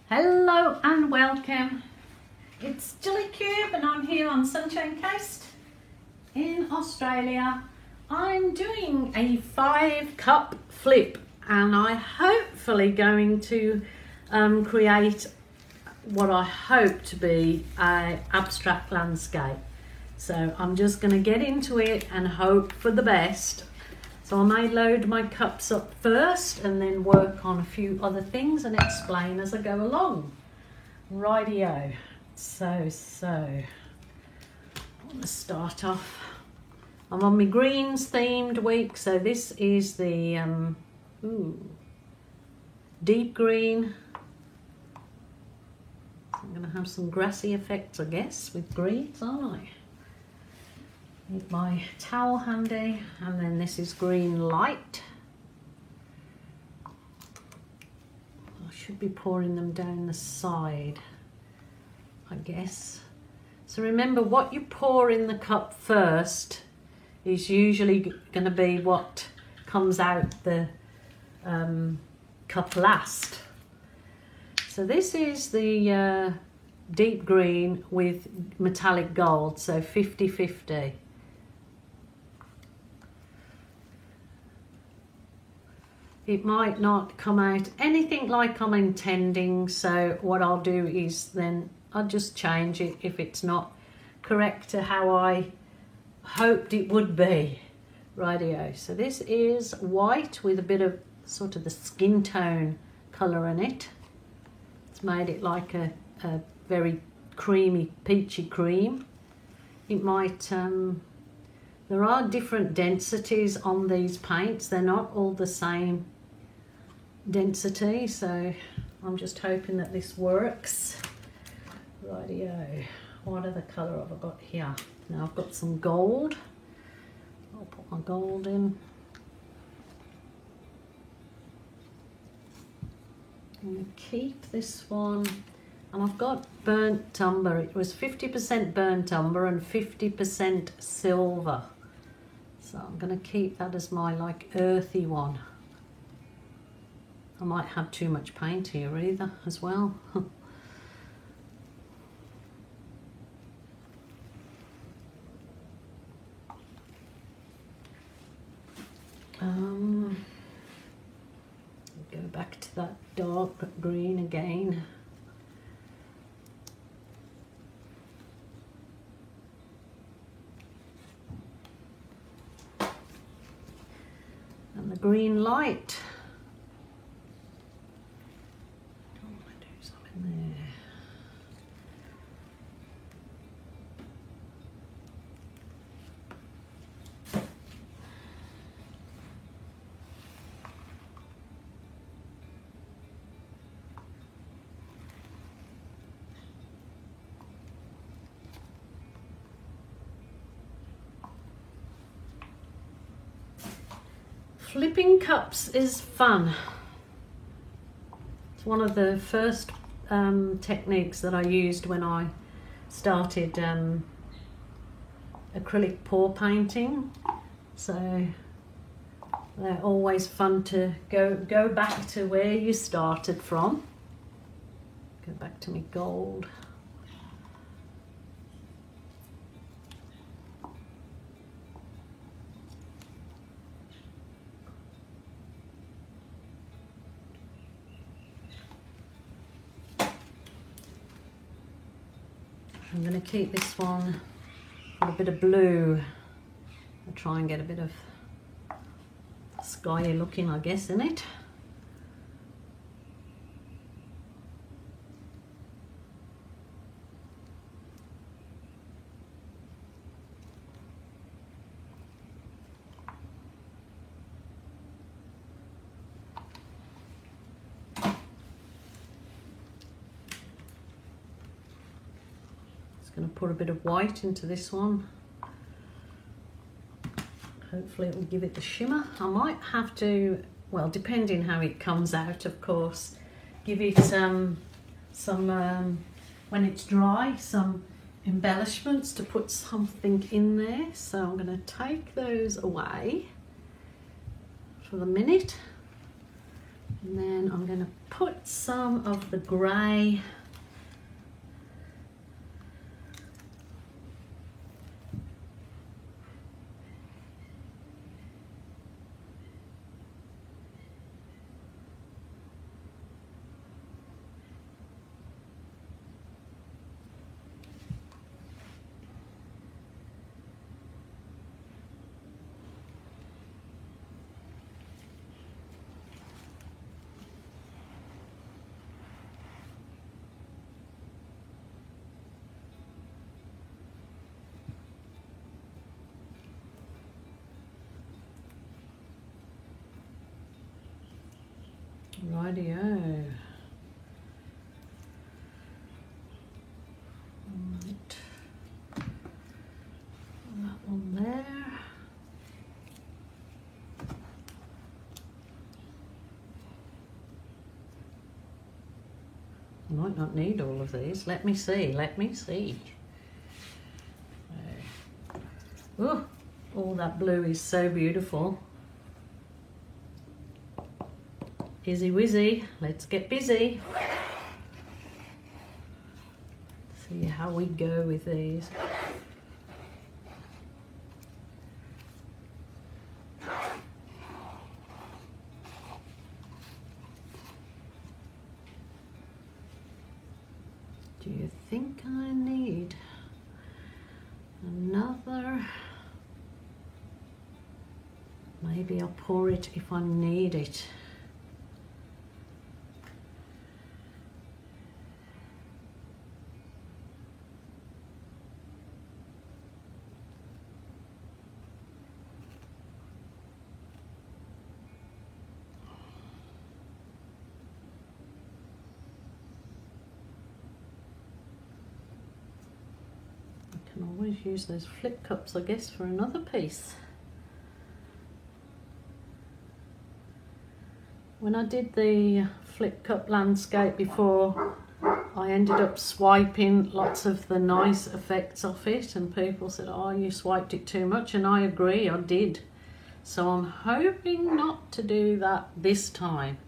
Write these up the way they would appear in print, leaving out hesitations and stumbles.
Hello and welcome. It's Jilly Cube and I'm here on Sunshine Coast in Australia. I'm doing a 5-cup flip and I'm hopefully going to create what I hope to be an abstract landscape. So I'm just going to get into it and hope for the best. So I may load my cups up first and then work on a few other things and explain as I go along. Rightio. So I want to start off. I'm on my greens themed week, so this is the deep green. I'm going to have some grassy effects, I guess, with greens, aren't I? Need my towel handy, and then this is green light. I should be pouring them down the side, I guess. So remember, what you pour in the cup first is usually going to be what comes out the cup last. So this is the deep green with metallic gold, so 50-50. It might not come out anything like I'm intending, so what I'll do is then I'll just change it if it's not correct to how I hoped it would be. Rightio. So this is white with a bit of sort of the skin tone colour in it. It's made it like a very creamy, peachy cream. It might, there are different densities on these paints. They're not all the same density, so I'm just hoping that this works. Rightio. What other colour have I got here? Now I've got some gold. I'll put my gold in. I'm going to keep this one. And I've got burnt umber. It was 50% burnt umber and 50% silver. So I'm going to keep that as my like earthy one. I might have too much paint here either as well. Go back to that dark green again. And the green light. I want to do something there. Flipping cups is fun. It's one of the first techniques that I used when I started acrylic pour painting. So they're always fun to go back to where you started from. Go back to my gold. I'm going to keep this one with a bit of blue. I'll try and get a bit of skyy looking, I guess, in it. Going to put a bit of white into this one. Hopefully it will give it the shimmer. I might have to, well, depending how it comes out, of course, give it some when it's dry, some embellishments to put something in there. So I'm going to take those away for the minute. And then I'm going to put some of the grey rightio. Right. That one there. I might not need all of these. Let me see. Oh, that blue is so beautiful. Izzy wizzy, let's get busy. See how we go with these. Do you think I need another? Maybe I'll pour it if I need it. I can always use those flip cups, I guess, for another piece. When I did the flip cup landscape before, I ended up swiping lots of the nice effects off it, and people said, oh, you swiped it too much, and I agree, I did. So I'm hoping not to do that this time.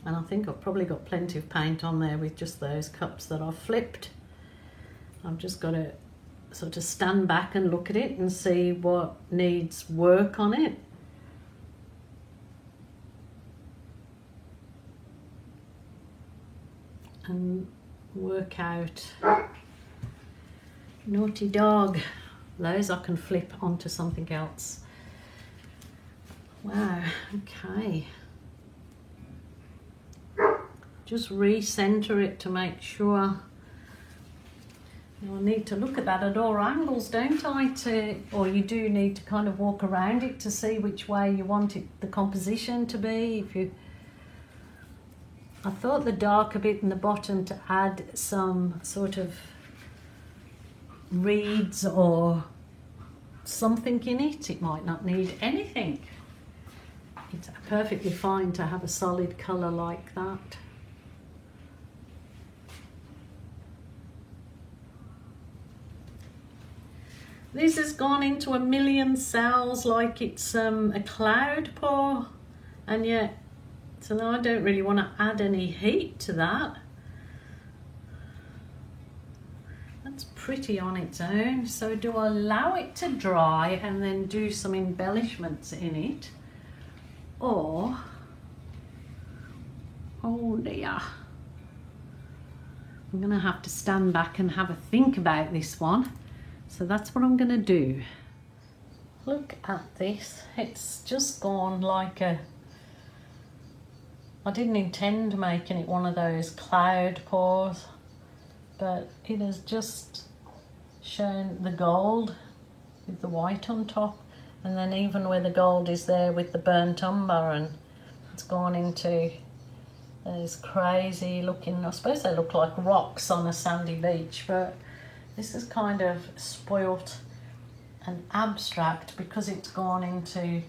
And I think I've probably got plenty of paint on there with just those cups that I've flipped. I've just got to sort of stand back and look at it and see what needs work on it. And work out. Naughty dog. Those I can flip onto something else. Wow, okay. Just recenter it to make sure. I need to look at that at all angles, don't I? Or you do need to kind of walk around it to see which way you want it, the composition to be. I thought the darker bit in the bottom to add some sort of reeds or something in it. It might not need anything. It's perfectly fine to have a solid colour like that. This has gone into a million cells like it's a cloud pour, and yet, so I don't really want to add any heat to that. That's pretty on its own. So do I allow it to dry and then do some embellishments in it? Or, oh dear, I'm going to have to stand back and have a think about this one. So that's what I'm going to do. Look at this. It's just gone like a... I didn't intend making it one of those cloud pours, but it has just shown the gold with the white on top, and then even where the gold is there with the burnt umber, and it's gone into those crazy looking, I suppose they look like rocks on a sandy beach, but this is kind of spoilt and abstract because it's gone into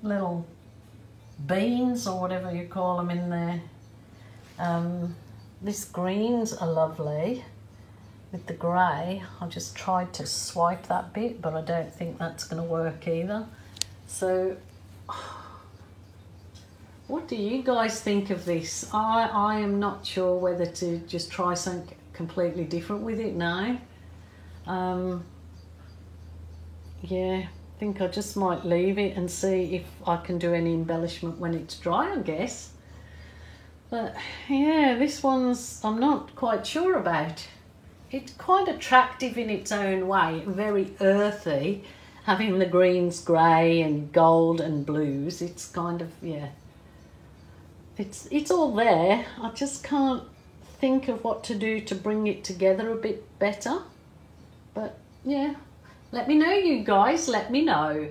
little beans or whatever you call them in there. This greens are lovely with the grey. I just tried to swipe that bit, but I don't think that's going to work either. So what do you guys think of this? I am not sure whether to just try something completely different with it now. Yeah, I think I just might leave it and see if I can do any embellishment when it's dry, I guess. But yeah, this one's I'm not quite sure about. It's quite attractive in its own way, very earthy, having the greens, grey and gold and blues. It's kind of, yeah, it's all there. I just can't think of what to do to bring it together a bit better. But yeah, let me know, you guys, let me know.